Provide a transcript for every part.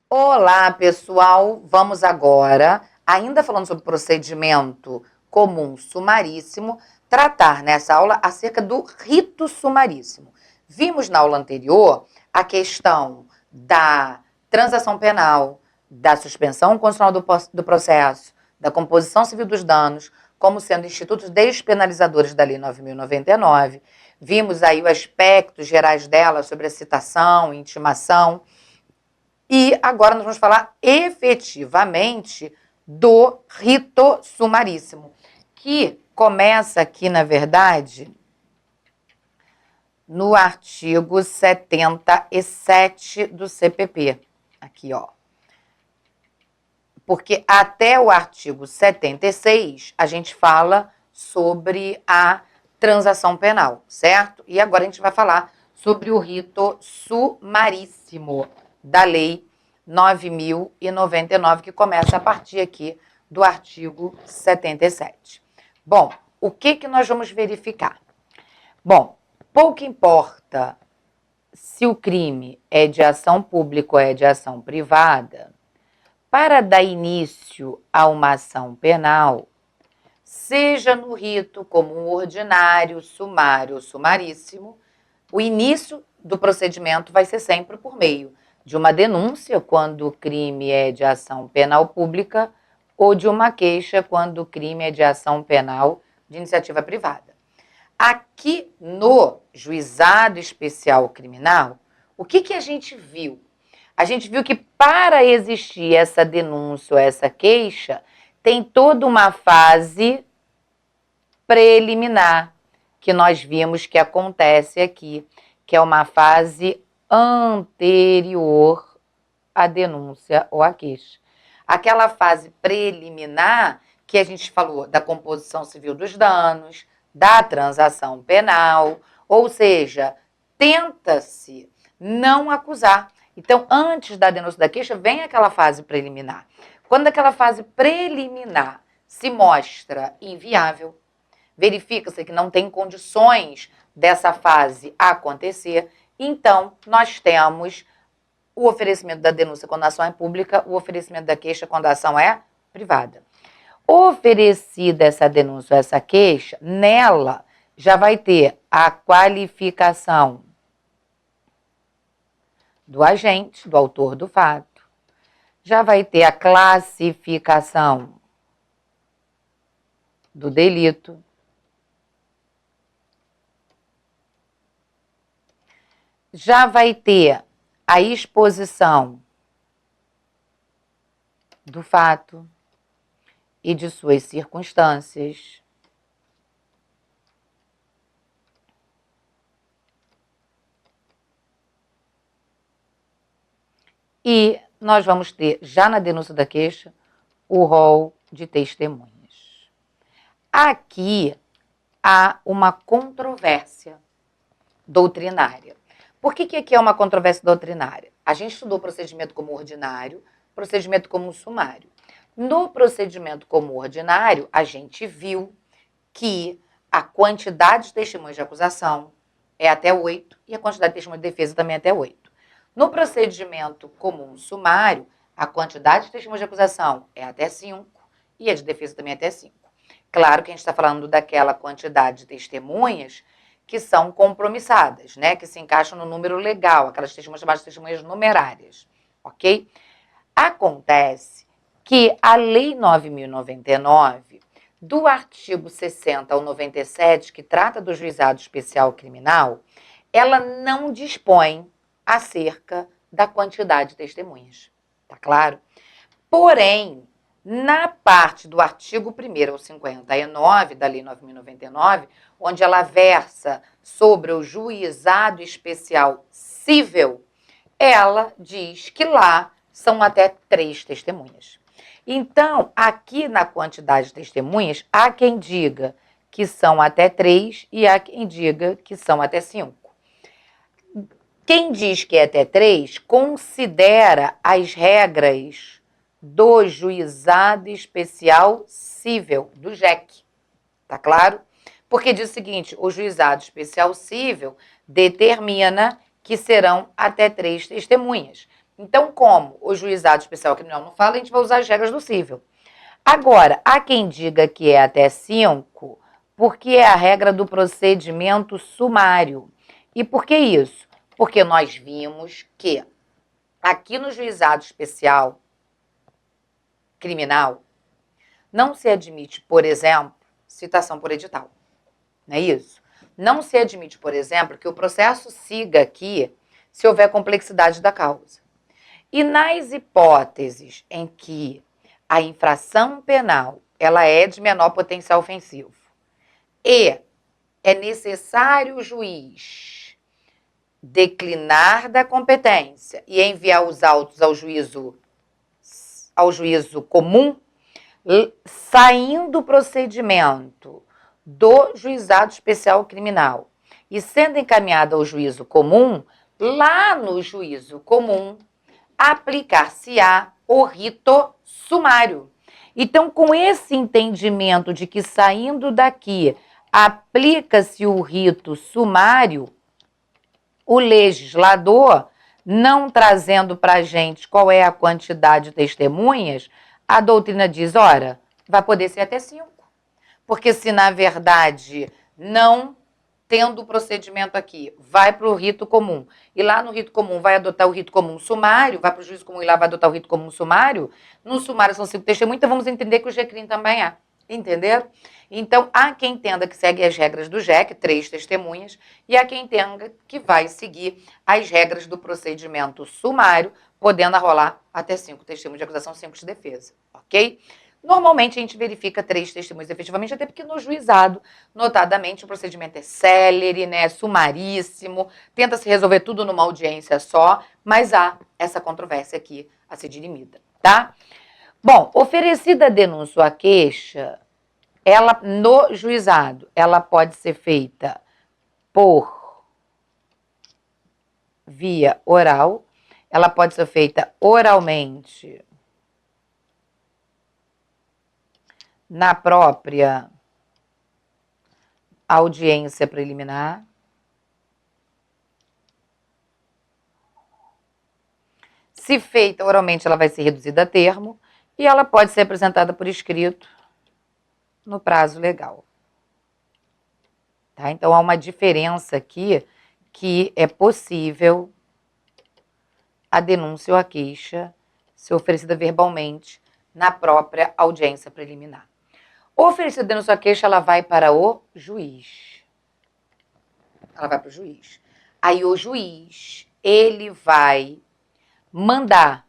Olá, pessoal. Vamos agora, ainda falando sobre procedimento comum sumaríssimo, tratar nessa aula acerca do rito sumaríssimo. Vimos na aula anterior a questão da transação penal, da suspensão constitucional do processo, da composição civil dos danos, como sendo institutos despenalizadores da Lei 9.099. Vimos aí os aspectos gerais dela sobre a citação, intimação. E agora nós vamos falar efetivamente do rito sumaríssimo, que começa aqui, na verdade, no artigo 77 do CPP. Aqui, ó. Porque até o artigo 76 a gente fala sobre a transação penal, certo? E agora a gente vai falar sobre o rito sumaríssimo da Lei 9.099, que começa a partir aqui do artigo 77. Bom, o que nós vamos verificar? Bom, pouco importa se o crime é de ação pública ou é de ação privada, para dar início a uma ação penal, seja no rito comum ordinário, sumário ou sumaríssimo, o início do procedimento vai ser sempre por meio de uma denúncia, quando o crime é de ação penal pública, ou de uma queixa, quando o crime é de ação penal de iniciativa privada. Aqui no Juizado Especial Criminal, o que a gente viu? A gente viu que para existir essa denúncia ou essa queixa, tem toda uma fase preliminar, que nós vimos que acontece aqui, que é uma fase anterior à denúncia ou à queixa. Aquela fase preliminar que a gente falou da composição civil dos danos, da transação penal, ou seja, tenta-se não acusar. Então, antes da denúncia da queixa, vem aquela fase preliminar. Quando aquela fase preliminar se mostra inviável, verifica-se que não tem condições dessa fase acontecer, então nós temos o oferecimento da denúncia quando a ação é pública, o oferecimento da queixa quando a ação é privada. Oferecida essa denúncia ou essa queixa, nela já vai ter a qualificação do agente, do autor do fato, já vai ter a classificação do delito, já vai ter a exposição do fato e de suas circunstâncias. E nós vamos ter, já na denúncia da queixa, o rol de testemunhas. Aqui há uma controvérsia doutrinária. Por que aqui é uma controvérsia doutrinária? A gente estudou procedimento comum ordinário, procedimento comum sumário. No procedimento comum ordinário, a gente viu que a quantidade de testemunhas de acusação é até 8 e a quantidade de testemunhas de defesa também é até 8. No procedimento comum sumário, a quantidade de testemunhas de acusação é até 5 e a de defesa também é até 5. Claro que a gente está falando daquela quantidade de testemunhas que são compromissadas, né? Que se encaixam no número legal, aquelas testemunhas chamadas de testemunhas numerárias, ok? Acontece que a Lei 9.099, do artigo 60 ao 97, que trata do Juizado Especial Criminal, ela não dispõe acerca da quantidade de testemunhas, tá claro? Porém, na parte do artigo 1º ao 59 da Lei 9.099, onde ela versa sobre o Juizado Especial Cível, ela diz que lá são até 3 testemunhas. Então, aqui na quantidade de testemunhas, há quem diga que são até 3 e há quem diga que são até 5. Quem diz que é até 3 considera as regras do Juizado Especial Cível, do JEC, tá claro? Porque diz o seguinte, o Juizado Especial Cível determina que serão até 3 testemunhas. Então, como o juizado especial criminal não fala, a gente vai usar as regras do cível. Agora, há quem diga que é até 5, porque é a regra do procedimento sumário. E por que isso? Porque nós vimos que aqui no juizado especial criminal não se admite, por exemplo, citação por edital. Não é isso? Não se admite, por exemplo, que o processo siga aqui se houver complexidade da causa. E nas hipóteses em que a infração penal ela é de menor potencial ofensivo e é necessário o juiz declinar da competência e enviar os autos ao juízo comum, saindo o procedimento do juizado especial criminal e sendo encaminhado ao juízo comum, lá no juízo comum, aplicar-se-á o rito sumário. Então, com esse entendimento de que saindo daqui aplica-se o rito sumário, o legislador, não trazendo para a gente qual é a quantidade de testemunhas, a doutrina diz, ora, vai poder ser até 5. Porque se, na verdade, não tendo o procedimento aqui, vai para o rito comum, e lá no rito comum vai adotar o rito comum sumário, vai para o juízo comum e lá vai adotar o rito comum sumário, no sumário são 5 testemunhas, então vamos entender que o GCRIM também é. Entenderam? Então, há quem entenda que segue as regras do GEC, 3 testemunhas, e há quem entenda que vai seguir as regras do procedimento sumário, podendo arrolar até 5 testemunhas de acusação, 5 de defesa, ok? Normalmente, a gente verifica 3 testemunhas efetivamente, até porque no juizado, notadamente, o procedimento é célere, né, sumaríssimo, tenta-se resolver tudo numa audiência só, mas há essa controvérsia aqui a ser dirimida, tá? Bom, oferecida a denúncia ou a queixa, ela, no juizado, ela pode ser feita por via oral, ela pode ser feita oralmente na própria audiência preliminar. Se feita oralmente, ela vai ser reduzida a termo e ela pode ser apresentada por escrito no prazo legal. Tá? Então, há uma diferença aqui que é possível a denúncia ou a queixa ser oferecida verbalmente na própria audiência preliminar. Oferecida a denúncia ou a queixa, ela vai para o juiz. Ela vai para o juiz. Aí o juiz, ele vai mandar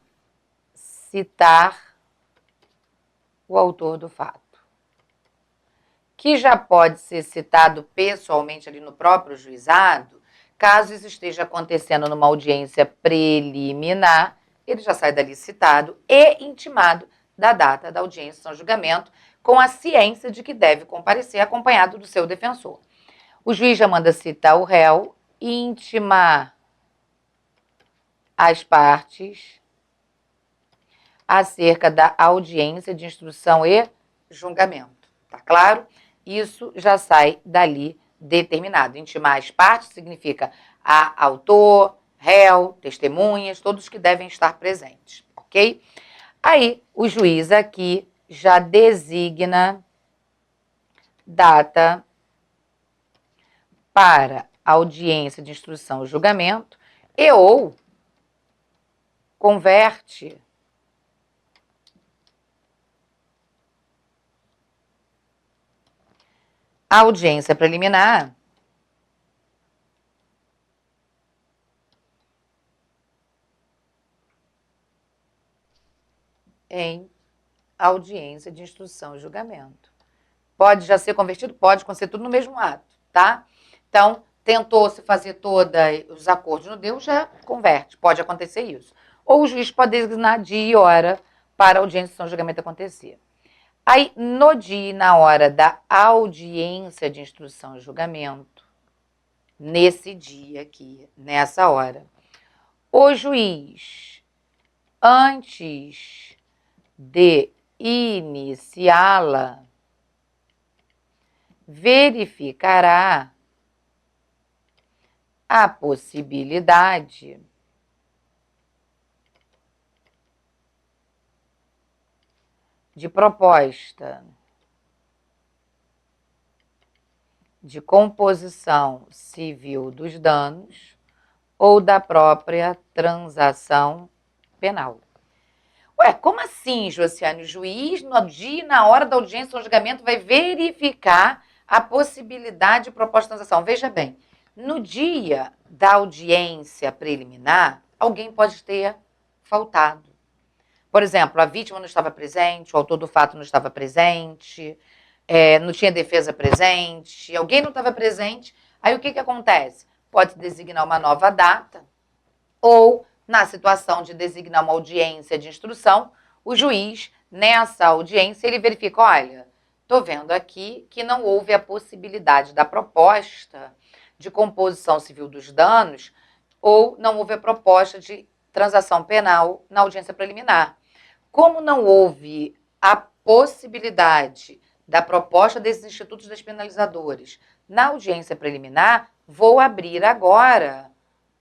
citar o autor do fato, que já pode ser citado pessoalmente ali no próprio juizado, caso isso esteja acontecendo numa audiência preliminar, ele já sai dali citado e intimado da data da audiência sem julgamento, com a ciência de que deve comparecer acompanhado do seu defensor. O juiz já manda citar o réu e intimar as partes acerca da audiência de instrução e julgamento. Tá claro? Isso já sai dali determinado. Intimar as partes significa autor, réu, testemunhas, todos que devem estar presentes, ok? Aí, o juiz aqui já designa data para audiência de instrução e julgamento e ou converte a audiência preliminar em audiência de instrução e julgamento. Pode já ser convertido? Pode acontecer tudo no mesmo ato, tá? Então, tentou-se fazer todos os acordos, não deu, já converte. Pode acontecer isso. Ou o juiz pode designar dia e hora para a audiência de instrução e julgamento acontecer. Aí, no dia e na hora da audiência de instrução e julgamento, nesse dia aqui, nessa hora, o juiz, antes de iniciá-la, verificará a possibilidade de proposta de composição civil dos danos ou da própria transação penal. Ué, como assim, Josiane? O juiz, no dia e na hora da audiência ou julgamento, vai verificar a possibilidade de proposta de transação. Veja bem, no dia da audiência preliminar, alguém pode ter faltado. Por exemplo, a vítima não estava presente, o autor do fato não estava presente, não tinha defesa presente, alguém não estava presente. Aí o que acontece? Pode designar uma nova data ou, na situação de designar uma audiência de instrução, o juiz, nessa audiência, ele verifica, olha, estou vendo aqui que não houve a possibilidade da proposta de composição civil dos danos ou não houve a proposta de transação penal na audiência preliminar. Como não houve a possibilidade da proposta desses institutos despenalizadores na audiência preliminar, vou abrir agora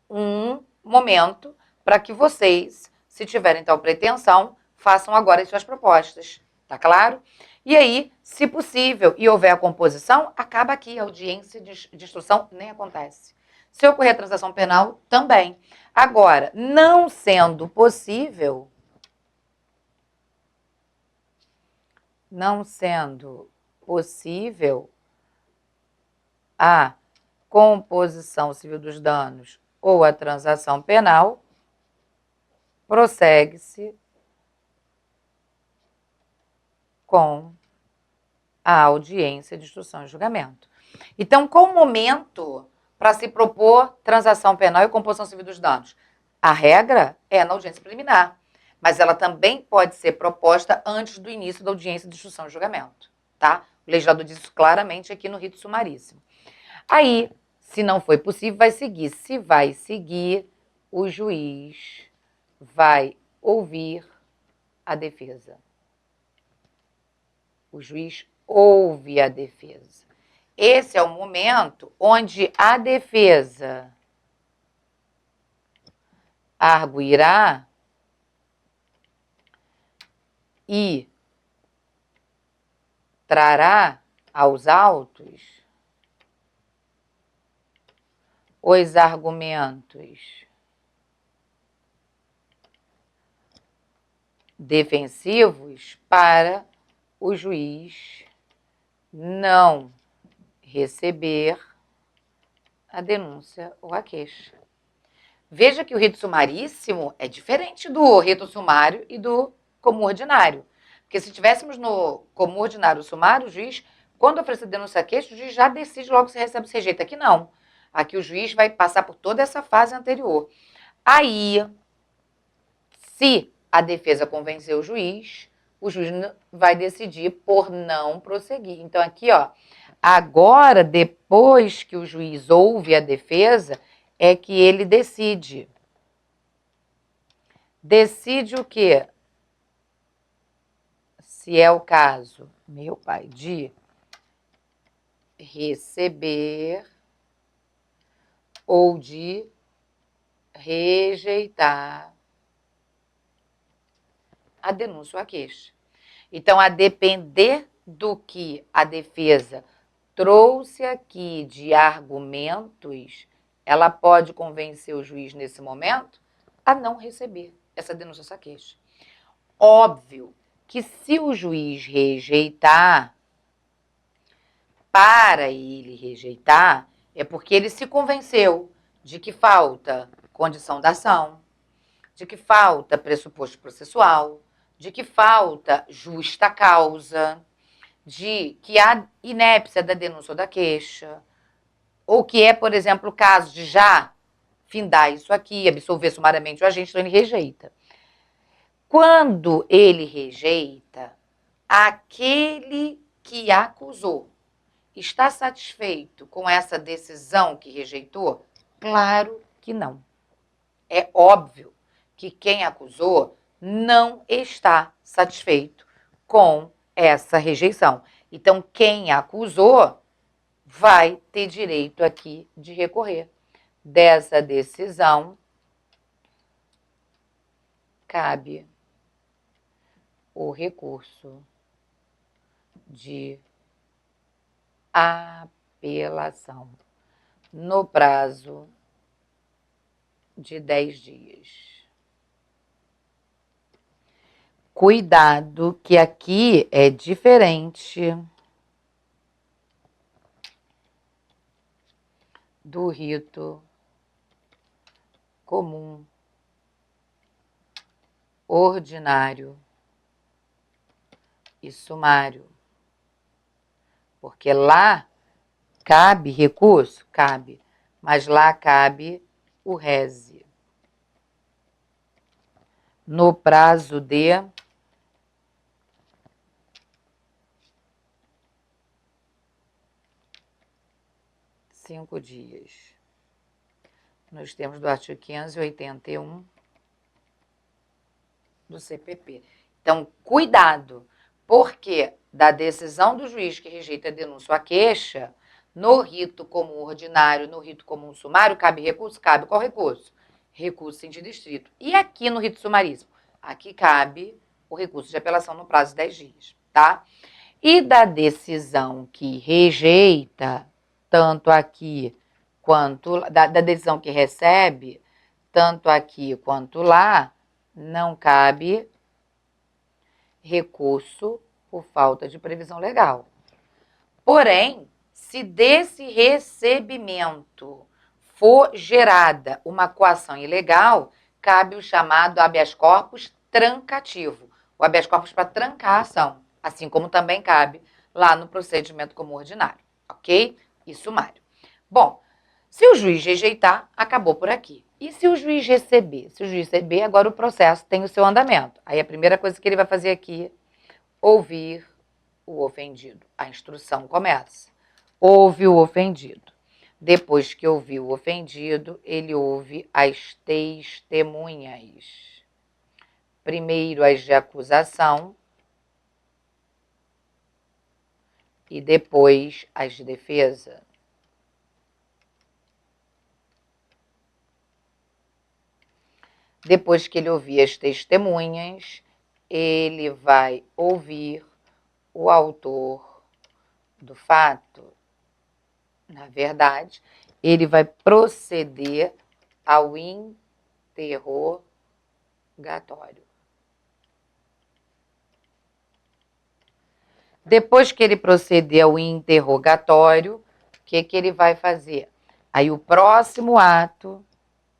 um momento para que vocês, se tiverem tal pretensão, façam agora as suas propostas. Tá claro? E aí, se possível e houver a composição, acaba aqui. A audiência de instrução nem acontece. Se ocorrer a transação penal, também. Agora, não sendo possível, a composição civil dos danos ou a transação penal, prossegue-se com a audiência de instrução e julgamento. Então, qual o momento para se propor transação penal e composição civil dos danos? A regra é na audiência preliminar, mas ela também pode ser proposta antes do início da audiência de instrução e julgamento, tá? O legislador diz isso claramente aqui no rito sumaríssimo. Aí, se não foi possível, vai seguir. Se vai seguir, o juiz vai ouvir a defesa. O juiz ouve a defesa. Esse é o momento onde a defesa arguirá e trará aos autos os argumentos defensivos para o juiz não receber a denúncia ou a queixa. Veja que o rito sumaríssimo é diferente do rito sumário e do comum ordinário. Porque se tivéssemos no comum ordinário sumário, o juiz, quando oferecer denúncia ou queixa, o juiz já decide logo se recebe ou se rejeita. Aqui não. Aqui o juiz vai passar por toda essa fase anterior. Aí, se a defesa convencer o juiz vai decidir por não prosseguir. Então, aqui, ó, agora, depois que o juiz ouve a defesa, é que ele decide. Decide o quê? Se é o caso, meu pai, de receber ou de rejeitar a denúncia ou a queixa. Então, a depender do que a defesa trouxe aqui de argumentos, ela pode convencer o juiz nesse momento a não receber essa denúncia ou essa queixa. Óbvio que se o juiz rejeitar, para ele rejeitar, é porque ele se convenceu de que falta condição da ação, de que falta pressuposto processual, de que falta justa causa, de que há inépcia da denúncia ou da queixa, ou que é, por exemplo, o caso de já findar isso aqui, absolver sumariamente o agente, então ele rejeita. Quando ele rejeita, aquele que acusou está satisfeito com essa decisão que rejeitou? Claro que não. É óbvio que quem acusou não está satisfeito com essa rejeição. Então, quem acusou vai ter direito aqui de recorrer. Dessa decisão, cabe o recurso de apelação no prazo de 10 dias. Cuidado que aqui é diferente do rito comum, ordinário e sumário. Porque lá cabe recurso? Cabe. Mas lá cabe o rese. No prazo de 5 dias. Nos termos do artigo 581 do CPP. Então, cuidado, porque da decisão do juiz que rejeita a denúncia ou a queixa, no rito comum ordinário, no rito comum sumário, cabe recurso? Cabe. Qual recurso? Recurso em sentido estrito. E aqui no rito sumaríssimo? Aqui cabe o recurso de apelação no prazo de 10 dias, tá? E da decisão que rejeita, tanto aqui quanto da decisão que recebe, tanto aqui quanto lá, não cabe recurso por falta de previsão legal. Porém, se desse recebimento for gerada uma coação ilegal, cabe o chamado habeas corpus trancativo, o habeas corpus para trancar a ação, assim como também cabe lá no procedimento comum ordinário, ok? E sumário. Bom, se o juiz rejeitar, acabou por aqui. E se o juiz receber? Se o juiz receber, agora o processo tem o seu andamento. Aí a primeira coisa que ele vai fazer aqui, ouvir o ofendido. A instrução começa. Ouve o ofendido. Depois que ouviu o ofendido, ele ouve as testemunhas. Primeiro as de acusação e depois as de defesa. Depois que ele ouvir as testemunhas, ele vai ouvir o autor do fato. Na verdade, ele vai proceder ao interrogatório. Depois que ele proceder ao interrogatório, o que ele vai fazer? Aí o próximo ato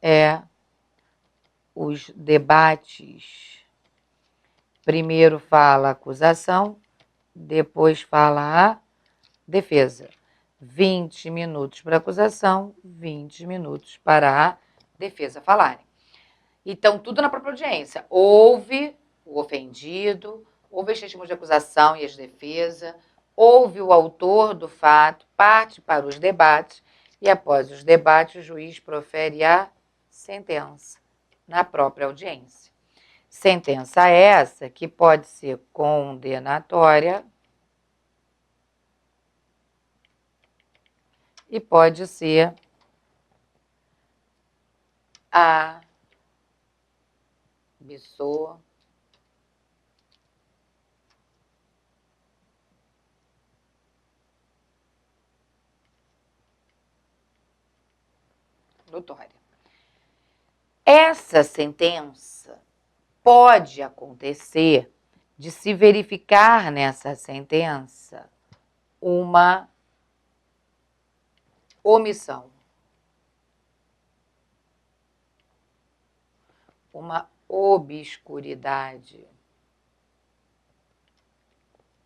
é os debates. Primeiro fala a acusação, depois fala a defesa. 20 minutos para a acusação, 20 minutos para a defesa falarem. Então, tudo na própria audiência. Ouve o ofendido, ouve as testemunhas de acusação e as de defesa, ouve o autor do fato, parte para os debates, e após os debates, o juiz profere a sentença na própria audiência. Sentença essa que pode ser condenatória e pode ser absolutória. Essa sentença pode acontecer de se verificar nessa sentença uma omissão, uma obscuridade,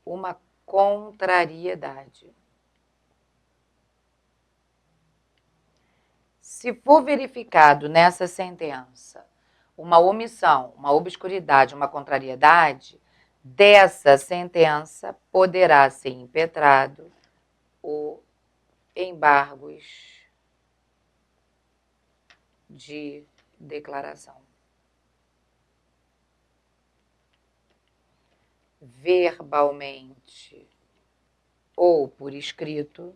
uma contrariedade. Se for verificado nessa sentença uma omissão, uma obscuridade, uma contrariedade, dessa sentença poderá ser impetrado o embargos de declaração. Verbalmente ou por escrito,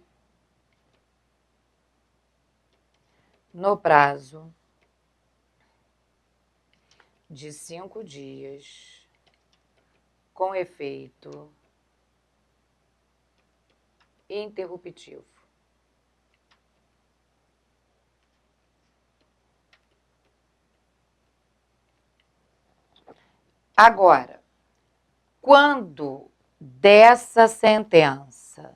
no prazo de 5 dias com efeito interruptivo. Agora, quando dessa sentença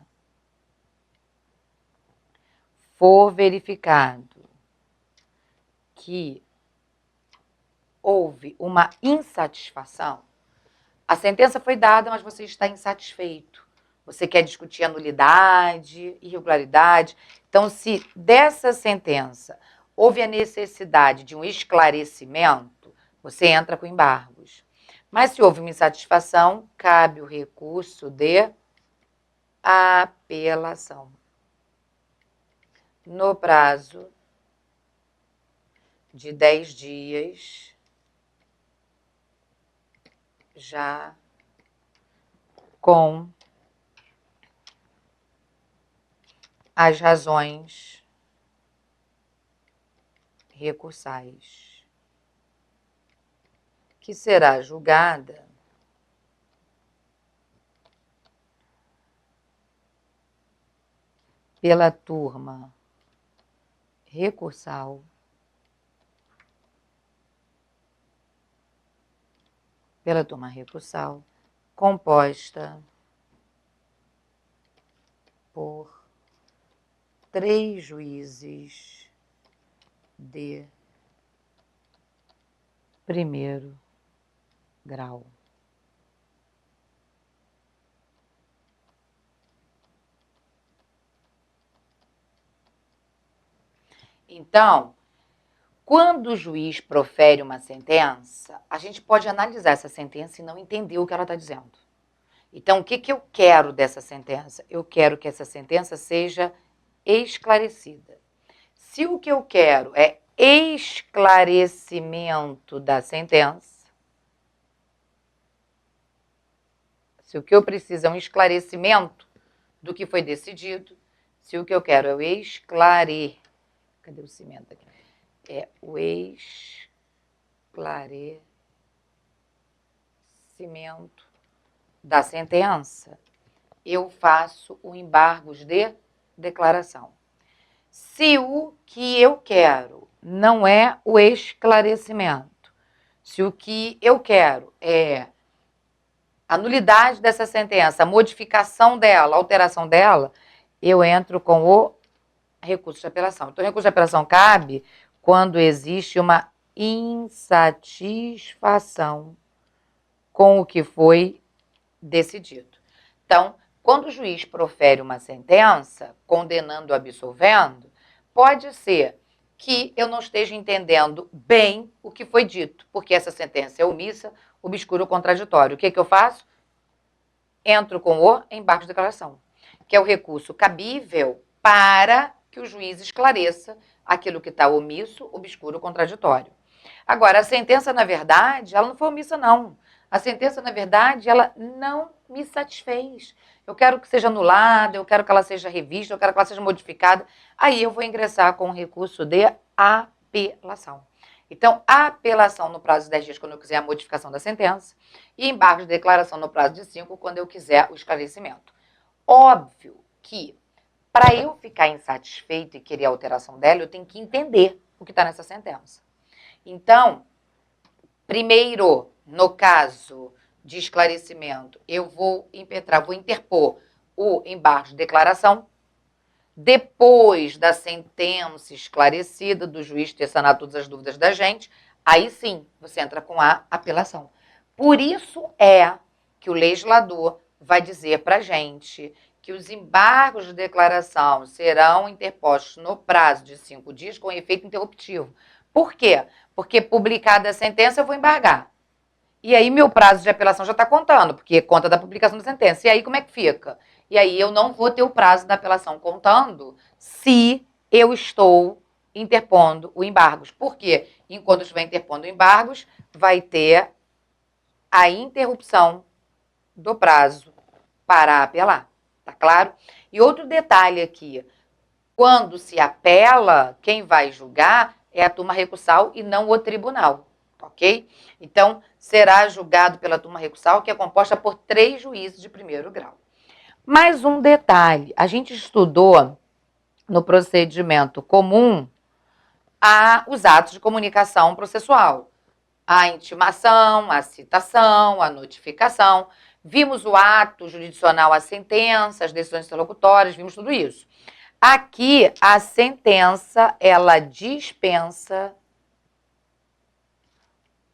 for verificado que houve uma insatisfação, a sentença foi dada, mas você está insatisfeito. Você quer discutir a nulidade, irregularidade. Então, se dessa sentença houve a necessidade de um esclarecimento, você entra com embargos. Mas se houve uma insatisfação, cabe o recurso de apelação. No prazo de 10 dias, já com as razões recursais, que será julgada pela turma recursal, composta por 3 juízes de primeiro grau. Então, quando o juiz profere uma sentença, a gente pode analisar essa sentença e não entender o que ela está dizendo. Então, o que eu quero dessa sentença? Eu quero que essa sentença seja esclarecida. Se o que eu quero é esclarecimento da sentença, se o que eu preciso é um esclarecimento do que foi decidido, se o que eu quero é o cadê o cimento aqui? É o esclarecimento da sentença, eu faço o embargos de declaração. Se o que eu quero não é o esclarecimento, se o que eu quero é a nulidade dessa sentença, a modificação dela, a alteração dela, eu entro com o recurso de apelação. Então, o recurso de apelação cabe quando existe uma insatisfação com o que foi decidido. Então, quando o juiz profere uma sentença, condenando ou absolvendo, pode ser que eu não esteja entendendo bem o que foi dito, porque essa sentença é omissa, obscura ou contraditória. O que eu faço? Entro com o embargo de declaração, que é o recurso cabível para que o juiz esclareça aquilo que está omisso, obscuro ou contraditório. Agora, a sentença, na verdade, ela não foi omissa, não. A sentença, na verdade, ela não me satisfez. Eu quero que seja anulada, eu quero que ela seja revista, eu quero que ela seja modificada. Aí eu vou ingressar com o recurso de apelação. Então, a apelação no prazo de 10 dias, quando eu quiser a modificação da sentença, e embargo de declaração no prazo de 5, quando eu quiser o esclarecimento. Óbvio que, para eu ficar insatisfeito e querer a alteração dela, eu tenho que entender o que está nessa sentença. Então, primeiro, no caso de esclarecimento, eu vou interpor o embargo de declaração. Depois da sentença esclarecida, do juiz ter sanado todas as dúvidas da gente, aí sim, você entra com a apelação. Por isso é que o legislador vai dizer para a gente que os embargos de declaração serão interpostos no prazo de 5 dias com efeito interruptivo. Por quê? Porque publicada a sentença eu vou embargar. E aí meu prazo de apelação já está contando, porque conta da publicação da sentença. E aí como é que fica? E aí eu não vou ter o prazo da apelação contando se eu estou interpondo o embargos. Por quê? Enquanto eu estiver interpondo embargos, vai ter a interrupção do prazo para apelar. Tá claro? E outro detalhe aqui. Quando se apela, quem vai julgar é a turma recursal e não o tribunal. ok? Então, será julgado pela turma recursal, que é composta por 3 juízes de primeiro grau. Mais um detalhe, a gente estudou no procedimento comum os atos de comunicação processual, a intimação, a citação, a notificação, vimos o ato jurisdicional, a sentença, as decisões interlocutórias, vimos tudo isso. Aqui, a sentença, ela dispensa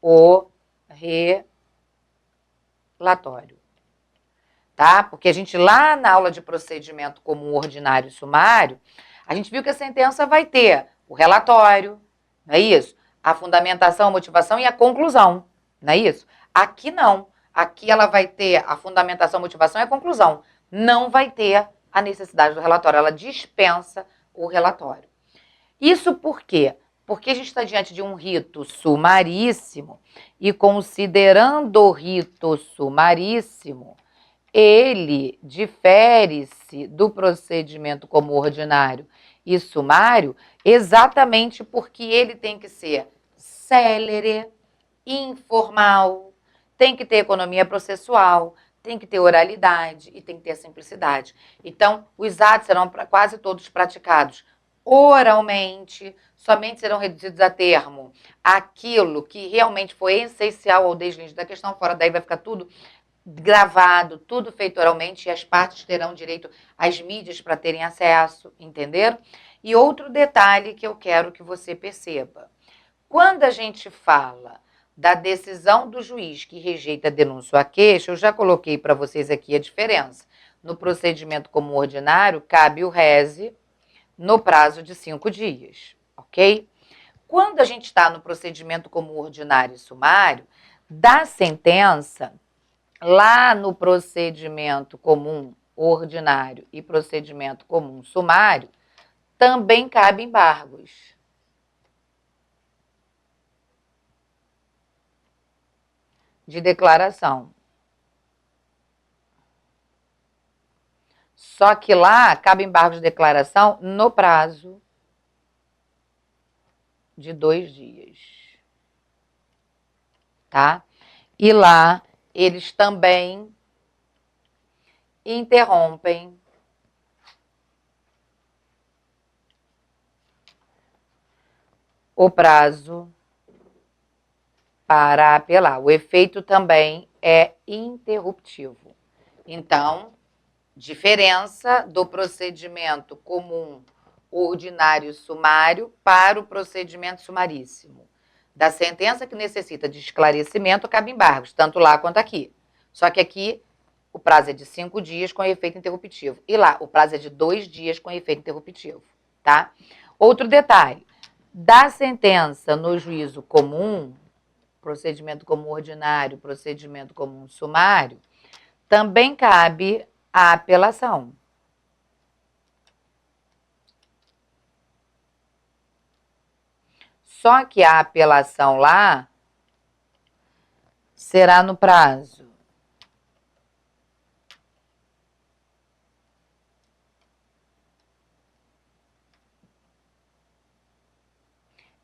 o relatório, tá? Porque a gente lá na aula de procedimento comum ordinário e sumário, a gente viu que a sentença vai ter o relatório, não é isso? A fundamentação, a motivação e a conclusão, não é isso? Aqui não. Aqui ela vai ter a fundamentação, a motivação e a conclusão. Não vai ter a necessidade do relatório. Ela dispensa o relatório. Isso por quê? Porque a gente está diante de um rito sumaríssimo e, considerando o rito sumaríssimo, ele difere-se do procedimento como ordinário e sumário exatamente porque ele tem que ser célere, informal, tem que ter economia processual, tem que ter oralidade e tem que ter simplicidade. Então, os atos serão quase todos praticados oralmente, somente serão reduzidos a termo aquilo que realmente foi essencial ao deslinde da questão, fora daí vai ficar tudo gravado, tudo feito oralmente, e as partes terão direito às mídias para terem acesso, entenderam? E outro detalhe que eu quero que você perceba. Quando a gente fala da decisão do juiz que rejeita a denúncia ou a queixa, eu já coloquei para vocês aqui a diferença. No procedimento comum ordinário, cabe o rese no prazo de 5 dias, ok? Quando a gente está no procedimento comum ordinário e sumário, da sentença, lá no procedimento comum ordinário e procedimento comum sumário, também cabe embargos. De declaração. Só que lá cabe embargo de declaração no prazo de 2 dias. Tá? E lá eles também interrompem o prazo para apelar. O efeito também é interruptivo. Então, diferença do procedimento comum ordinário sumário para o procedimento sumaríssimo. Da sentença que necessita de esclarecimento, cabe embargos, tanto lá quanto aqui. Só que aqui o prazo é de 5 dias com efeito interruptivo. E lá o prazo é de 2 dias com efeito interruptivo. Tá? Outro detalhe. Da sentença no juízo comum, procedimento comum ordinário, procedimento comum sumário, também cabe a apelação. Só que a apelação lá será no prazo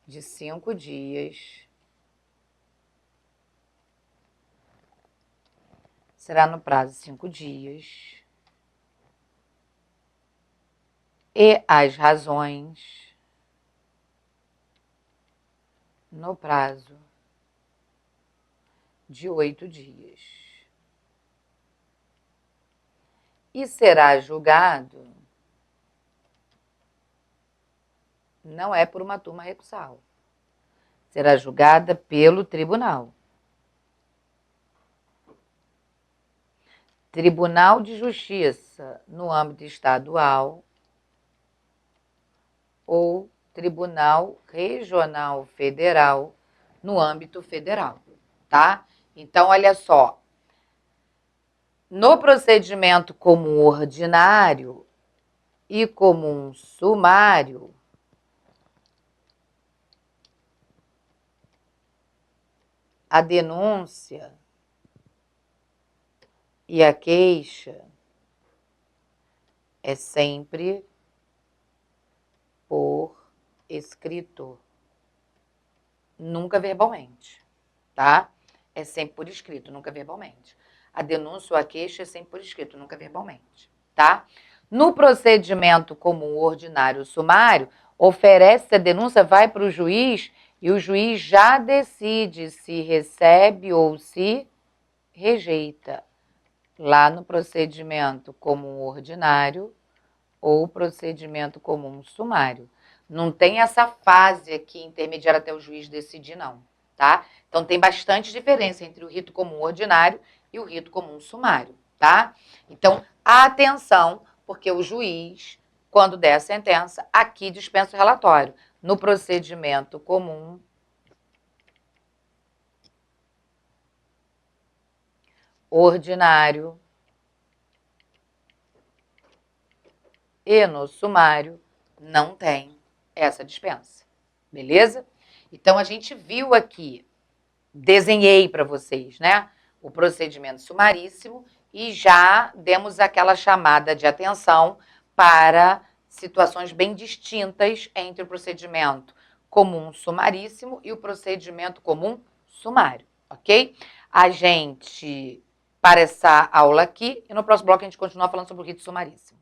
de 5 dias. Será no prazo de 5 dias. E as razões no prazo de 8 dias. E será julgado, não é por uma turma recursal, será julgada pelo tribunal. Tribunal de Justiça no âmbito estadual ou Tribunal Regional Federal no âmbito federal, tá? Então, olha só, no procedimento comum ordinário e comum sumário, a denúncia e a queixa é sempre por escrito, nunca verbalmente. tá? É sempre por escrito, nunca verbalmente. A denúncia ou a queixa é sempre por escrito, nunca verbalmente, tá? No procedimento comum ordinário sumário, oferece a denúncia, vai para o juiz e o juiz já decide se recebe ou se rejeita. Lá no procedimento comum ordinário ou procedimento comum sumário. Não tem essa fase aqui intermediária até o juiz decidir, não, tá? Então tem bastante diferença entre o rito comum ordinário e o rito comum sumário, tá? Então, atenção, porque o juiz, quando der a sentença, aqui dispensa o relatório. No procedimento comum ordinário e no sumário não tem essa dispensa, beleza? Então, a gente viu aqui, desenhei para vocês, né, o procedimento sumaríssimo e já demos aquela chamada de atenção para situações bem distintas entre o procedimento comum sumaríssimo e o procedimento comum sumário, ok? A gente para essa aula aqui e no próximo bloco a gente continua falando sobre o rito sumaríssimo.